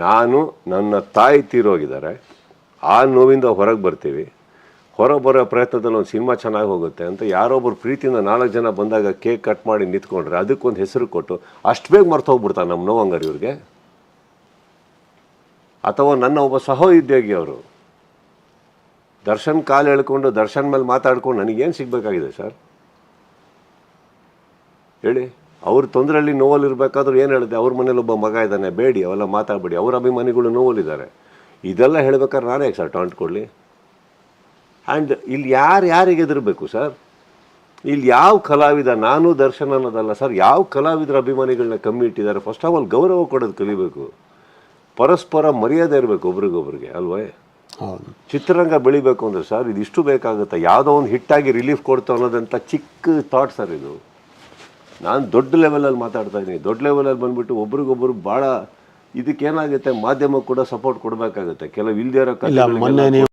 ನಾನು ನನ್ನ ತಾಯಿ ತೀರೋಗಿದ್ದಾರೆ, ಆ ನೋವಿಂದ ಹೊರಗೆ ಬರ್ತೀವಿ. ಹೊರಗೆ ಬರೋ ಪ್ರಯತ್ನದಲ್ಲಿ ಒಂದು ಸಿನಿಮಾ ಚೆನ್ನಾಗಿ ಹೋಗುತ್ತೆ ಅಂತ ಯಾರೊಬ್ಬರು ಪ್ರೀತಿಯಿಂದ 4 ಜನ ಬಂದಾಗ ಕೇಕ್ ಕಟ್ ಮಾಡಿ ನಿಂತ್ಕೊಂಡ್ರೆ ಅದಕ್ಕೊಂದು ಹೆಸರು ಕೊಟ್ಟು ಅಷ್ಟು ಬೇಗ ಮರ್ತೋಗ್ಬಿಡ್ತಾರೆ ನಮ್ಮ ನೋವಂಗಾರಿ ಇವ್ರಿಗೆ. ಅಥವಾ ನನ್ನ ಒಬ್ಬ ಸಹೋದ್ಯೋಗಿ ಅವರು ದರ್ಶನ್ ಕಾಲು ಎಳ್ಕೊಂಡು ದರ್ಶನ್ ಮೇಲೆ ಮಾತಾಡ್ಕೊಂಡು ನನಗೇನು ಸಿಗಬೇಕಾಗಿದೆ ಸರ್ ಹೇಳಿ? ಅವ್ರ ತೊಂದರೆಯಲ್ಲಿ ನೋವಲ್ಲಿ ಇರಬೇಕಾದ್ರೂ ಏನು ಹೇಳಿದೆ, ಅವ್ರ ಮನೇಲಿ ಒಬ್ಬ ಮಗ ಇದ್ದಾನೆ, ಬೇಡಿ ಅವೆಲ್ಲ ಮಾತಾಡಬೇಡಿ, ಅವ್ರ ಅಭಿಮಾನಿಗಳು ನೋವಲ್ಲಿದ್ದಾರೆ. ಇದೆಲ್ಲ ಹೇಳ್ಬೇಕಾದ್ರೆ ನಾನೇ ಸರ್ ಟಾಂಟ್ ಕೊಡಲಿ? ಆ್ಯಂಡ್ ಇಲ್ಲಿ ಯಾರಿಗೆ ಎದುರಬೇಕು ಸರ್? ಇಲ್ಲಿ ಯಾವ ಕಲಾವಿದ, ನಾನು ದರ್ಶನ್ ಅನ್ನೋದಲ್ಲ ಸರ್, ಯಾವ ಕಲಾವಿದರ ಅಭಿಮಾನಿಗಳನ್ನ ಕಮ್ಮಿ ಇಟ್ಟಿದ್ದಾರೆ? ಫಸ್ಟ್ ಆಫ್ ಆಲ್ ಗೌರವ ಕೊಡೋದು ಕಲಿಬೇಕು, ಪರಸ್ಪರ ಮರ್ಯಾದೆ ಇರಬೇಕು ಒಬ್ರಿಗೊಬ್ರಿಗೆ ಅಲ್ವೇ? ಚಿತ್ರರಂಗ ಬೆಳಿಬೇಕು ಅಂದರೆ ಸರ್ ಇದಿಷ್ಟು ಬೇಕಾಗುತ್ತೆ. ಯಾವುದೋ ಒಂದು ಹಿಟ್ಟಾಗಿ ರಿಲೀಫ್ ಕೊಡ್ತು ಅನ್ನೋದಂಥ ಚಿಕ್ಕ ಥಾಟ್ ಸರ್ ಇದು. ನಾನು ದೊಡ್ಡ ಲೆವೆಲಲ್ಲಿ ಮಾತಾಡ್ತಾ ಇದ್ದೀನಿ. ದೊಡ್ಡ ಲೆವೆಲಲ್ಲಿ ಬಂದುಬಿಟ್ಟು ಒಬ್ರಿಗೊಬ್ರು ಭಾಳ ಇದಕ್ಕೇನಾಗುತ್ತೆ, ಮಾಧ್ಯಮ ಕೂಡ ಸಪೋರ್ಟ್ ಕೊಡಬೇಕಾಗುತ್ತೆ. ಕೆಲವು ಇಲ್ಲದೇ ಇರೋ